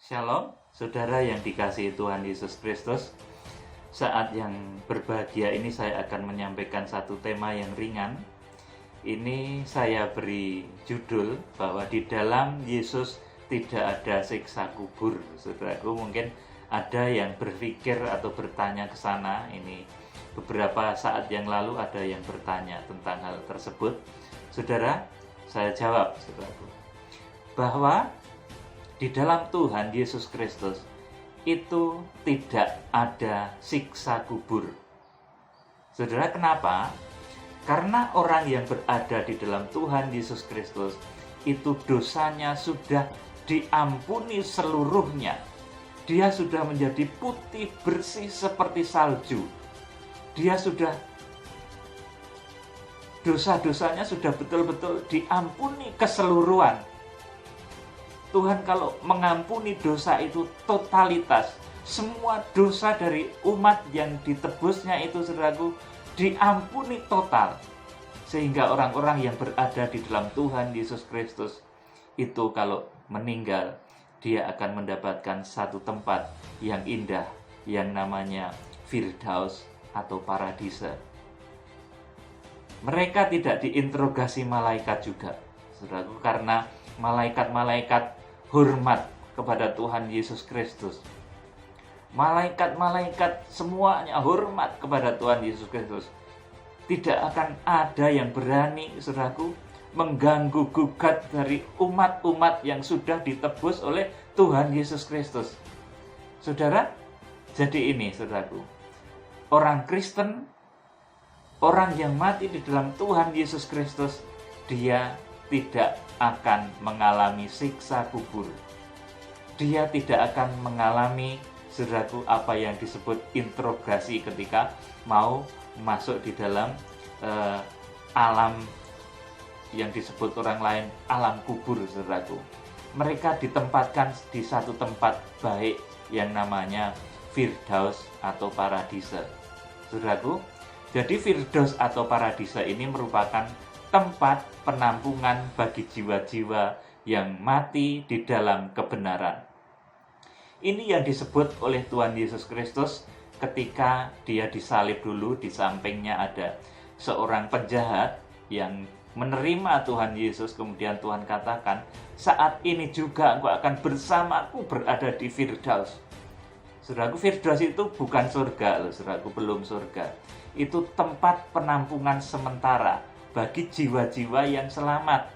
Shalom, saudara yang dikasihi Tuhan Yesus Kristus. Saat yang berbahagia ini saya akan menyampaikan satu tema yang ringan. Ini saya beri judul bahwa di dalam Yesus tidak ada siksa kubur. Saudaraku, mungkin ada yang berpikir atau bertanya ke sana. Ini beberapa saat yang lalu ada yang bertanya tentang hal tersebut. Saudara, saya jawab, saudaraku, bahwa di dalam Tuhan Yesus Kristus itu tidak ada siksa kubur. Saudara, kenapa? Karena orang yang berada di dalam Tuhan Yesus Kristus itu dosanya sudah diampuni seluruhnya. Dia sudah menjadi putih bersih seperti salju. Dia sudah dosa-dosanya sudah betul-betul diampuni keseluruhan. Tuhan kalau mengampuni dosa itu totalitas, semua dosa dari umat yang ditebusnya itu, saudaraku, diampuni total. Sehingga orang-orang yang berada di dalam Tuhan Yesus Kristus itu kalau meninggal, dia akan mendapatkan satu tempat yang indah yang namanya Firdaus atau Paradise. Mereka tidak diinterogasi malaikat juga, saudaraku, karena malaikat-malaikat hormat kepada Tuhan Yesus Kristus. Malaikat-malaikat semuanya hormat kepada Tuhan Yesus Kristus. Tidak akan ada yang berani, saudaraku, mengganggu gugat dari umat-umat yang sudah ditebus oleh Tuhan Yesus Kristus. Saudara, jadi ini, saudaraku, orang Kristen, orang yang mati di dalam Tuhan Yesus Kristus, dia tidak akan mengalami siksa kubur. Dia tidak akan mengalami, saudaraku, apa yang disebut interogasi ketika mau masuk di dalam alam yang disebut orang lain alam kubur, saudaraku. Mereka ditempatkan di satu tempat baik yang namanya Firdaus atau Paradise, saudaraku. Jadi Firdaus atau Paradise ini merupakan tempat penampungan bagi jiwa-jiwa yang mati di dalam kebenaran. Ini yang disebut oleh Tuhan Yesus Kristus ketika dia disalib dulu. Di sampingnya ada seorang penjahat yang menerima Tuhan Yesus. Kemudian Tuhan katakan, saat ini juga engkau akan bersamaku berada di Firdaus. Saudaraku, Firdaus itu bukan surga loh, saudaraku, belum surga. Itu tempat penampungan sementara bagi jiwa-jiwa yang selamat.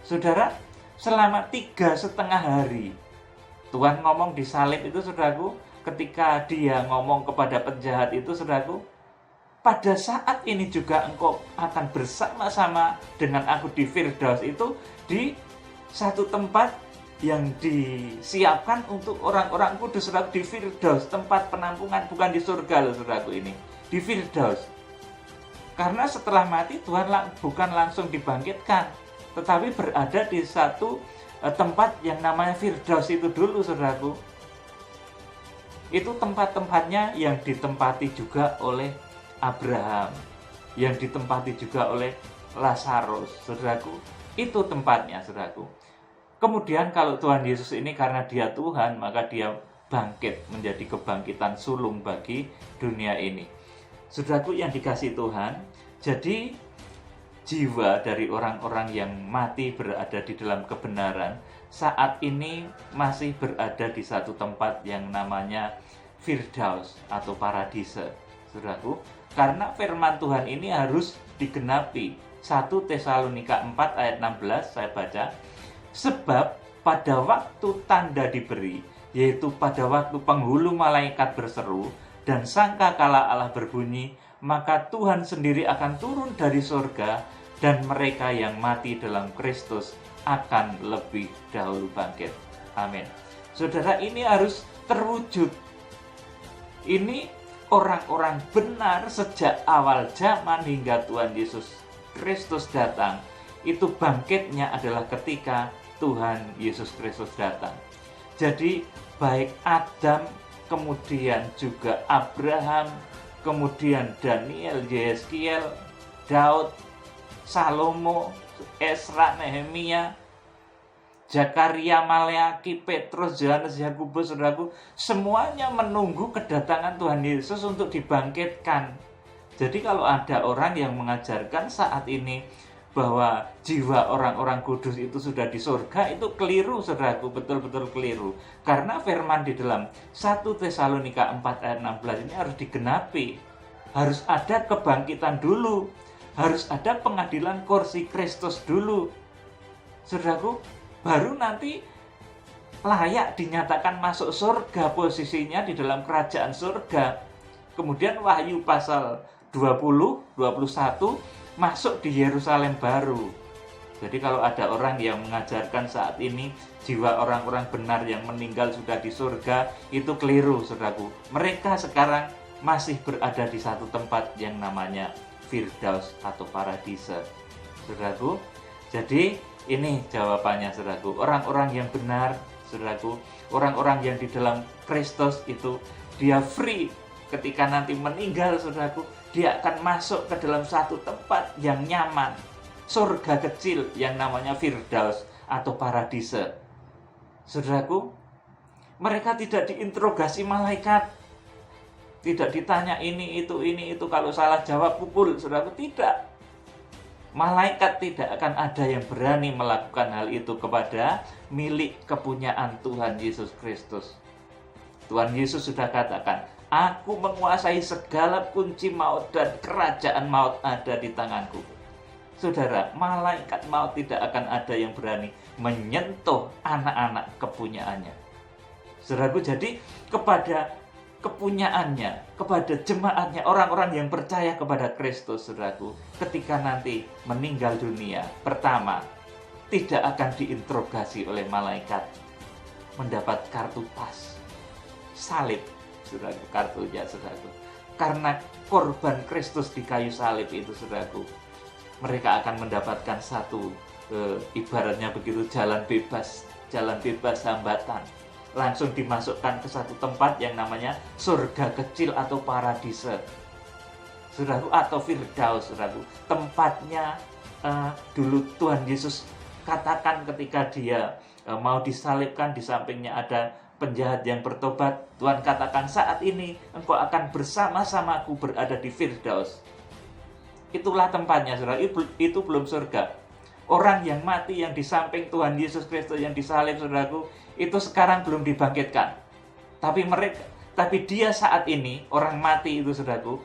Saudara, selama 3,5 hari Tuhan ngomong di salib itu, saudaraku, ketika dia ngomong kepada penjahat itu, saudaraku, pada saat ini juga engkau akan bersama-sama dengan aku di Firdaus, itu di satu tempat yang disiapkan untuk orang-orang kudus, saudaraku, di Firdaus, tempat penampungan, bukan di surga loh, saudaraku, ini di Firdaus. Karena setelah mati Tuhan bukan langsung dibangkitkan, tetapi berada di satu tempat yang namanya Firdaus itu dulu, saudaraku. Itu tempat-tempatnya yang ditempati juga oleh Abraham, yang ditempati juga oleh Lazarus, saudaraku. Itu tempatnya, saudaraku. Kemudian kalau Tuhan Yesus ini karena dia Tuhan, maka dia bangkit menjadi kebangkitan sulung bagi dunia ini. Saudaraku yang dikasihi Tuhan, jadi jiwa dari orang-orang yang mati berada di dalam kebenaran saat ini masih berada di satu tempat yang namanya Firdaus atau Paradise, saudaraku. Karena firman Tuhan ini harus digenapi. 1 Tesalonika 4 ayat 16 saya baca, sebab pada waktu tanda diberi, yaitu pada waktu penghulu malaikat berseru dan sangkakala Allah berbunyi, maka Tuhan sendiri akan turun dari surga dan mereka yang mati dalam Kristus akan lebih dahulu bangkit. Amin. Saudara, ini harus terwujud. Ini orang-orang benar sejak awal zaman hingga Tuhan Yesus Kristus datang. Itu bangkitnya adalah ketika Tuhan Yesus Kristus datang. Jadi baik Adam, kemudian juga Abraham, kemudian Daniel, Yeskiel, Daud, Salomo, Esra, Nehemia, Zakaria, Maleaki, Petrus, Yohanes, Yakobus, saudaraku, semuanya menunggu kedatangan Tuhan Yesus untuk dibangkitkan. Jadi kalau ada orang yang mengajarkan saat ini bahwa jiwa orang-orang kudus itu sudah di surga, itu keliru, saudaraku, betul-betul keliru. Karena firman di dalam 1 Tesalonika 4 ayat 16 ini harus digenapi. Harus ada kebangkitan dulu. Harus ada pengadilan kursi Kristus dulu. Saudaraku, baru nanti layak dinyatakan masuk surga, posisinya di dalam kerajaan surga. Kemudian Wahyu pasal 20, 21 masuk di Yerusalem baru. Jadi kalau ada orang yang mengajarkan saat ini jiwa orang-orang benar yang meninggal sudah di surga, itu keliru, saudaraku. Mereka sekarang masih berada di satu tempat yang namanya Firdaus atau Paradise, saudaraku. Jadi ini jawabannya, saudaraku. Orang-orang yang benar, saudaraku, orang-orang yang di dalam Kristus itu, dia free. Ketika nanti meninggal, saudaraku, dia akan masuk ke dalam satu tempat yang nyaman, surga kecil yang namanya Firdaus atau Paradise. Saudaraku, mereka tidak diinterogasi malaikat, tidak ditanya ini itu, kalau salah jawab pukul, saudaraku, tidak. Malaikat tidak akan ada yang berani melakukan hal itu kepada milik kepunyaan Tuhan Yesus Kristus. Tuhan Yesus sudah katakan, aku menguasai segala kunci maut dan kerajaan maut ada di tanganku. Saudara, malaikat maut tidak akan ada yang berani menyentuh anak-anak kepunyaannya. Saudaraku, jadi kepada kepunyaannya, kepada jemaatnya, orang-orang yang percaya kepada Kristus, saudaraku, ketika nanti meninggal dunia, pertama, tidak akan diinterogasi oleh malaikat, mendapat kartu pas, salib, saudaraku, kartunya, saudaraku. Karena korban Kristus di kayu salib itu, saudaraku, mereka akan mendapatkan satu, ibaratnya begitu, jalan bebas hambatan. Langsung dimasukkan ke satu tempat yang namanya surga kecil atau Paradise, saudaraku, atau Firdaus, saudaraku. Tempatnya dulu Tuhan Yesus katakan ketika dia mau disalibkan, di sampingnya ada penjahat yang bertobat. Tuhan katakan, saat ini engkau akan bersama-samaku berada di Firdaus. Itulah tempatnya, saudara. Itu belum surga. Orang yang mati yang di samping Tuhan Yesus Kristus yang disalib, saudaraku, itu sekarang belum dibangkitkan. Tapi dia saat ini, orang mati itu, saudaraku,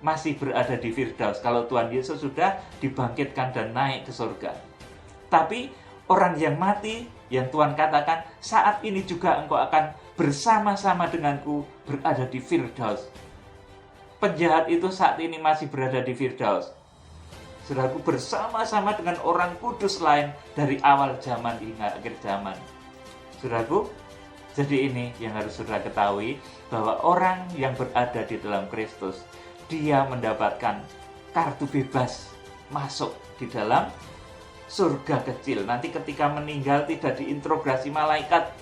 masih berada di Firdaus. Kalau Tuhan Yesus sudah dibangkitkan dan naik ke surga. Tapi orang yang mati, yang Tuhan katakan, saat ini juga engkau akan bersama-sama denganku berada di Firdaus. Penjahat itu saat ini masih berada di Firdaus, saudaraku, bersama-sama dengan orang kudus lain dari awal zaman hingga akhir zaman. Saudaraku, jadi ini yang harus saudara ketahui, bahwa orang yang berada di dalam Kristus, dia mendapatkan kartu bebas masuk di dalam surga kecil. Nanti ketika meninggal tidak diinterogasi malaikat,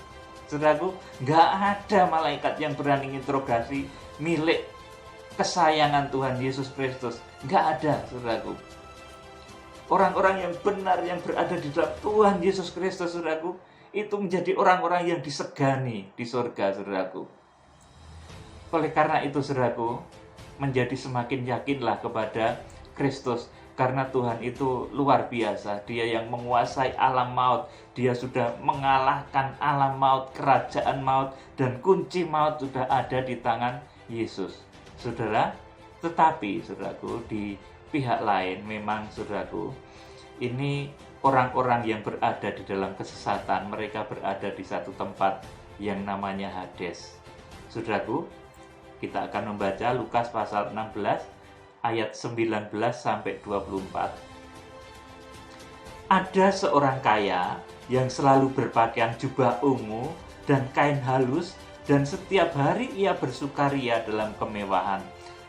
saudaraku, nggak ada malaikat yang berani interogasi milik kesayangan Tuhan Yesus Kristus. Nggak ada, saudaraku. Orang-orang yang benar yang berada di dalam Tuhan Yesus Kristus, saudaraku, itu menjadi orang-orang yang disegani di surga, saudaraku. Oleh karena itu, saudaraku, menjadi semakin yakinlah kepada Kristus. Karena Tuhan itu luar biasa. Dia yang menguasai alam maut. Dia sudah mengalahkan alam maut, kerajaan maut, dan kunci maut sudah ada di tangan Yesus, saudara. Tetapi, saudaraku, di pihak lain memang, saudaraku, ini orang-orang yang berada di dalam kesesatan, mereka berada di satu tempat yang namanya Hades. Saudaraku, kita akan membaca Lukas pasal 16 ayat 19 sampai 24. Ada seorang kaya yang selalu berpakaian jubah ungu dan kain halus, dan setiap hari ia bersukaria dalam kemewahan.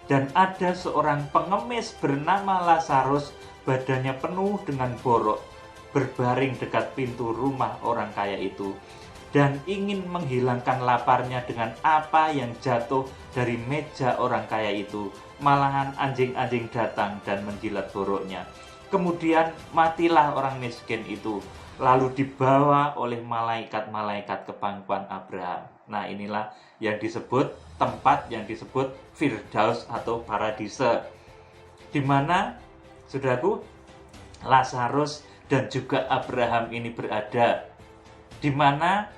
Dan ada seorang pengemis bernama Lazarus, badannya penuh dengan borok, berbaring dekat pintu rumah orang kaya itu, dan ingin menghilangkan laparnya dengan apa yang jatuh dari meja orang kaya itu. Malahan anjing-anjing datang dan menjilat boroknya. Kemudian matilah orang miskin itu, lalu dibawa oleh malaikat-malaikat ke pangkuan Abraham. Nah, inilah yang disebut tempat yang disebut Firdaus atau paradise, di mana saudaraku Lazarus dan juga Abraham ini berada, di mana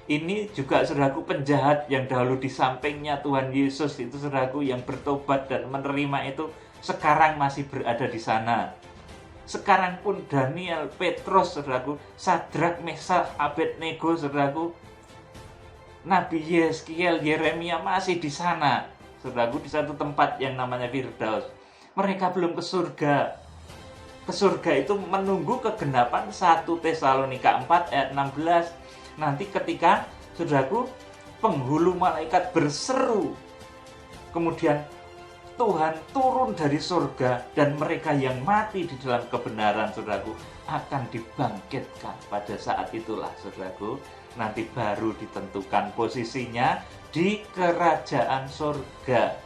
ini juga saudaraku penjahat yang dahulu di sampingnya Tuhan Yesus itu saudaraku yang bertobat dan menerima itu sekarang masih berada di sana. Sekarang pun Daniel, Petrus, saudaraku, Sadrak, Mesak, Abednego, saudaraku, Nabi Yeskiel, Yeremia masih di sana, saudaraku, di satu tempat yang namanya Firdaus. Mereka belum ke surga. Ke surga itu menunggu kegenapan 1 Tesalonika 4 ayat 16. Nanti ketika, saudaraku, penghulu malaikat berseru, kemudian Tuhan turun dari surga dan mereka yang mati di dalam kebenaran, saudaraku, akan dibangkitkan. Pada saat itulah, saudaraku, nanti baru ditentukan posisinya di kerajaan surga.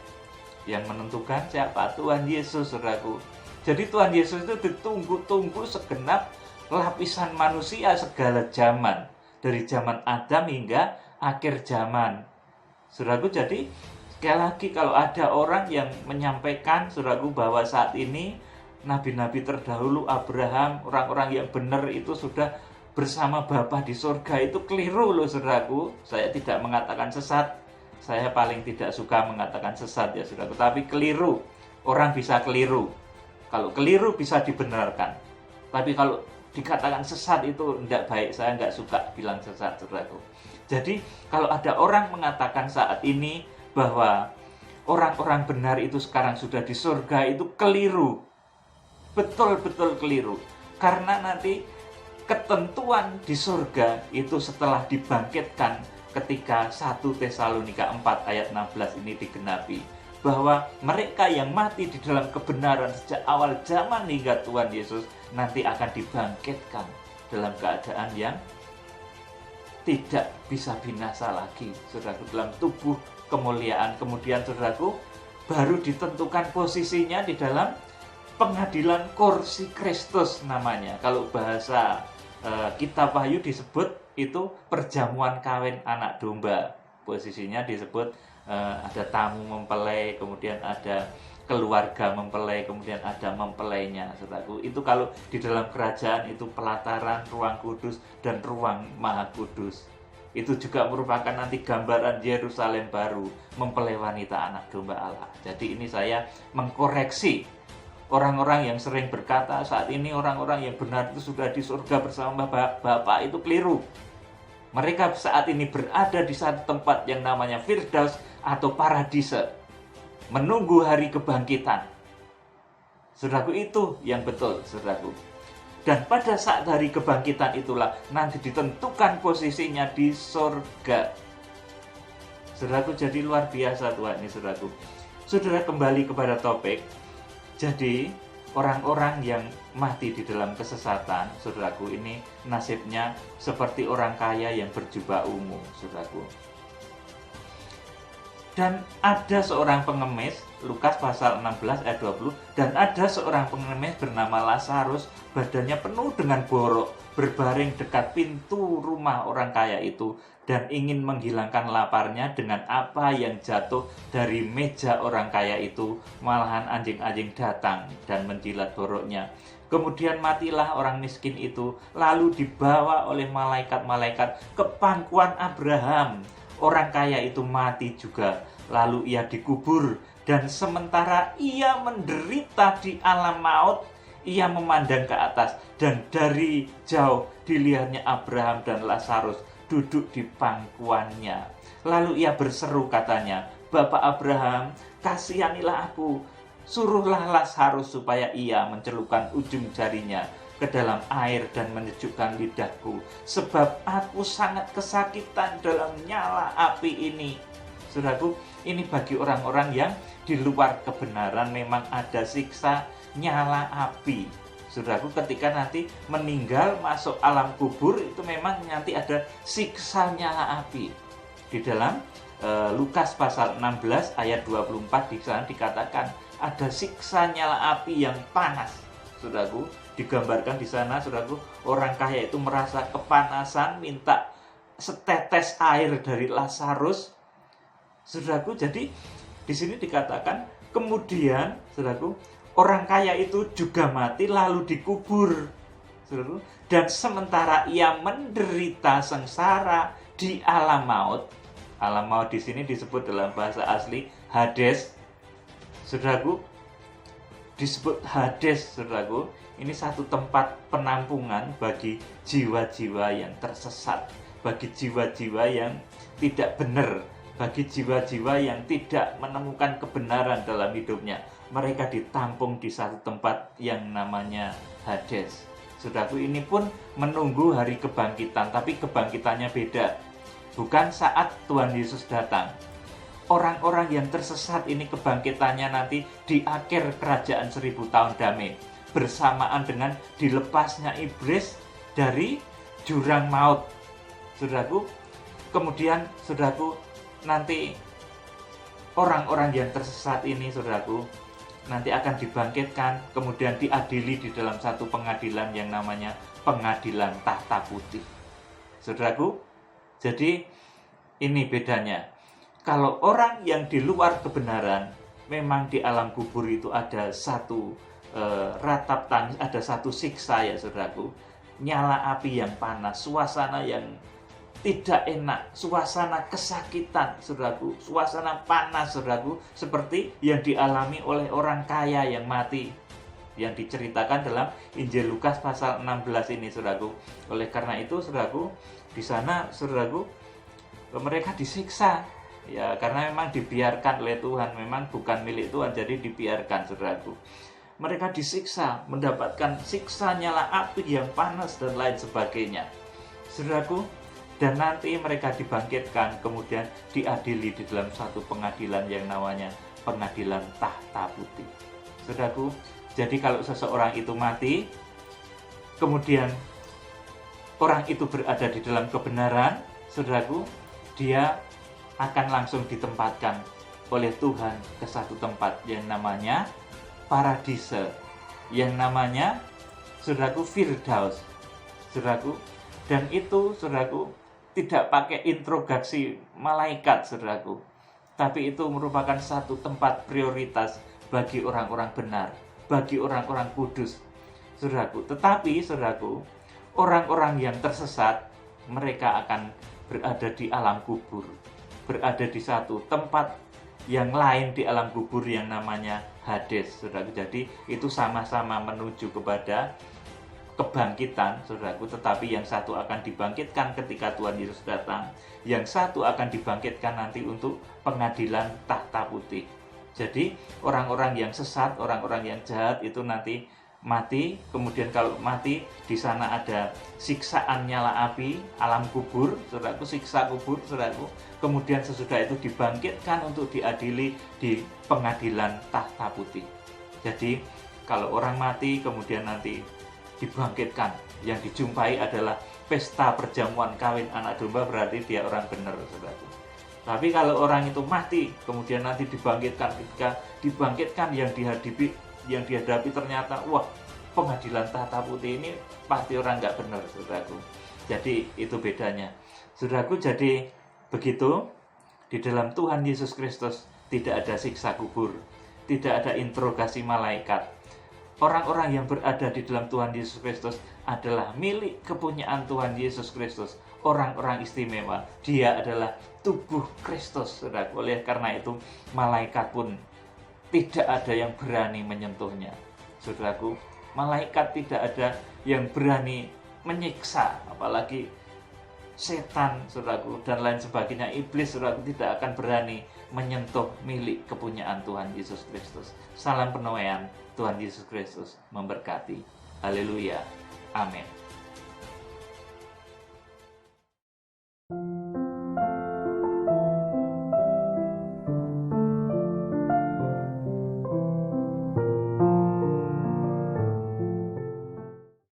Yang menentukan siapa? Tuhan Yesus, saudaraku. Jadi Tuhan Yesus itu ditunggu-tunggu segenap lapisan manusia segala zaman, dari zaman Adam hingga akhir zaman, saudaraku. Jadi sekali lagi, kalau ada orang yang menyampaikan, saudaraku, bahwa saat ini nabi-nabi terdahulu, Abraham, orang-orang yang benar itu sudah bersama Bapa di surga, itu keliru loh, saudaraku. Saya tidak mengatakan sesat, saya paling tidak suka mengatakan sesat ya, saudaraku, tapi keliru. Orang bisa keliru, kalau keliru bisa dibenarkan, tapi kalau dikatakan sesat itu tidak baik. Saya nggak suka bilang sesat, saudaraku. Jadi kalau ada orang mengatakan saat ini bahwa orang-orang benar itu sekarang sudah di surga, itu keliru. Betul-betul keliru. Karena nanti ketentuan di surga itu setelah dibangkitkan ketika 1 Tesalonika 4 ayat 16 ini digenapi, bahwa mereka yang mati di dalam kebenaran sejak awal zaman hingga Tuhan Yesus nanti akan dibangkitkan dalam keadaan yang tidak bisa binasa lagi, saudaraku, dalam tubuh kemuliaan. Kemudian, saudaraku, baru ditentukan posisinya di dalam pengadilan kursi Kristus namanya. Kalau bahasa kitab Wahyu disebut itu perjamuan kawin anak domba. Posisinya disebut ada tamu mempelai, kemudian ada keluarga mempelai, kemudian ada mempelainya, saudaraku. Itu kalau di dalam kerajaan itu pelataran, ruang kudus, dan ruang maha kudus. Itu juga merupakan nanti gambaran Yerusalem baru, mempelai wanita anak domba Allah. Jadi ini saya mengkoreksi orang-orang yang sering berkata saat ini orang-orang yang benar itu sudah di surga bersama Bapa, itu keliru. Mereka saat ini berada di satu tempat yang namanya Firdaus atau paradise, menunggu hari kebangkitan. Saudaraku, itu yang betul, saudaraku. Dan pada saat hari kebangkitan itulah nanti ditentukan posisinya di surga. Saudaraku, jadi luar biasa Tuhan ini, saudaraku. Saudara, kembali kepada topik. Jadi orang-orang yang mati di dalam kesesatan, saudaraku, ini nasibnya seperti orang kaya yang berjubah ungu, saudaraku. Dan ada seorang pengemis, Lukas pasal 16 ayat 20, dan ada seorang pengemis bernama Lazarus, badannya penuh dengan borok, berbaring dekat pintu rumah orang kaya itu, dan ingin menghilangkan laparnya dengan apa yang jatuh dari meja orang kaya itu. Malahan anjing-anjing datang dan menjilat boroknya. Kemudian matilah orang miskin itu, lalu dibawa oleh malaikat-malaikat ke pangkuan Abraham. Orang kaya itu mati juga, lalu ia dikubur, dan sementara ia menderita di alam maut, ia memandang ke atas, dan dari jauh dilihatnya Abraham dan Lazarus duduk di pangkuannya. Lalu ia berseru, katanya, "Bapak Abraham, kasihanilah aku, suruhlah Lazarus supaya ia mencelupkan ujung jarinya ke dalam air dan menyejukkan lidahku, sebab aku sangat kesakitan dalam nyala api ini." Saudaraku, ini bagi orang-orang yang di luar kebenaran memang ada siksa nyala api. Saudaraku, ketika nanti meninggal masuk alam kubur itu memang nanti ada siksa nyala api. Di dalam Lukas pasal 16 ayat 24 di sana dikatakan ada siksa nyala api yang panas. saudaraku. Digambarkan di sana, saudaraku, orang kaya itu merasa kepanasan, minta setetes air dari Lazarus, saudaraku. Jadi di sini dikatakan kemudian, saudaraku, orang kaya itu juga mati lalu dikubur, saudaraku. Dan sementara ia menderita sengsara di alam maut. Alam maut di sini disebut dalam bahasa asli Hades, saudaraku. Disebut Hades, saudaraku. Ini satu tempat penampungan bagi jiwa-jiwa yang tersesat, bagi jiwa-jiwa yang tidak benar, bagi jiwa-jiwa yang tidak menemukan kebenaran dalam hidupnya. Mereka ditampung di satu tempat yang namanya Hades. Saudaraku, ini pun menunggu hari kebangkitan, tapi kebangkitannya beda. Bukan saat Tuhan Yesus datang. Orang-orang yang tersesat ini kebangkitannya nanti di akhir kerajaan 1000 tahun damai, bersamaan dengan dilepasnya iblis dari jurang maut, saudaraku. Kemudian, saudaraku, nanti orang-orang yang tersesat ini, saudaraku, nanti akan dibangkitkan, kemudian diadili di dalam satu pengadilan yang namanya pengadilan tahta putih, saudaraku. Jadi ini bedanya. Kalau orang yang di luar kebenaran, memang di alam kubur itu ada satu ratap tangis, ada satu siksa ya saudaraku. Nyala api yang panas, suasana yang tidak enak, suasana kesakitan saudaraku, suasana panas saudaraku, seperti yang dialami oleh orang kaya yang mati, yang diceritakan dalam Injil Lukas pasal 16 ini saudaraku. Oleh karena itu saudaraku, di sana saudaraku, mereka disiksa ya, karena memang dibiarkan oleh Tuhan, memang bukan milik Tuhan, jadi dibiarkan saudaraku. Mereka disiksa, mendapatkan siksa nyala api yang panas dan lain sebagainya, saudaraku. Dan nanti mereka dibangkitkan, kemudian diadili di dalam satu pengadilan yang namanya pengadilan tahta putih, saudaraku. Jadi kalau seseorang itu mati, kemudian orang itu berada di dalam kebenaran, saudaraku, dia akan langsung ditempatkan oleh Tuhan ke satu tempat yang namanya paradise, yang namanya, saudaraku, Firdaus, saudaraku. Dan itu, saudaraku, tidak pakai interogasi malaikat, saudaraku, tapi itu merupakan satu tempat prioritas bagi orang-orang benar, bagi orang-orang kudus, saudaraku. Tetapi, saudaraku, orang-orang yang tersesat, mereka akan berada di alam kubur, berada di satu tempat yang lain di alam kubur yang namanya Hades, saudaraku. Jadi itu sama-sama menuju kepada kebangkitan, saudaraku. Tetapi yang satu akan dibangkitkan ketika Tuhan Yesus datang, yang satu akan dibangkitkan nanti untuk pengadilan tahta putih. Jadi orang-orang yang sesat, orang-orang yang jahat itu nanti mati, kemudian kalau mati di sana ada siksaan nyala api, alam kubur, saudaraku, siksa kubur, saudaraku. Kemudian sesudah itu dibangkitkan untuk diadili di pengadilan tahta putih. Jadi kalau orang mati kemudian nanti dibangkitkan, yang dijumpai adalah pesta perjamuan kawin anak domba, berarti dia orang benar, saudaraku. Tapi kalau orang itu mati kemudian nanti dibangkitkan, ketika dibangkitkan yang dihadapi ternyata, wah, pengadilan tahta putih ini pasti orang nggak benar, saudaraku. Jadi itu bedanya, saudaraku. Jadi begitu, di dalam Tuhan Yesus Kristus tidak ada siksa kubur, tidak ada interogasi malaikat. Orang-orang yang berada di dalam Tuhan Yesus Kristus adalah milik kepunyaan Tuhan Yesus Kristus, orang-orang istimewa. Dia adalah tubuh Kristus, saudaraku. Oleh karena itu malaikat pun tidak ada yang berani menyentuhnya, saudaraku. Malaikat tidak ada yang berani menyiksa, apalagi setan, saudaraku, dan lain sebagainya. Iblis, saudaraku, tidak akan berani menyentuh milik kepunyaan Tuhan Yesus Kristus. Salam penuaian, Tuhan Yesus Kristus memberkati. Haleluya. Amin.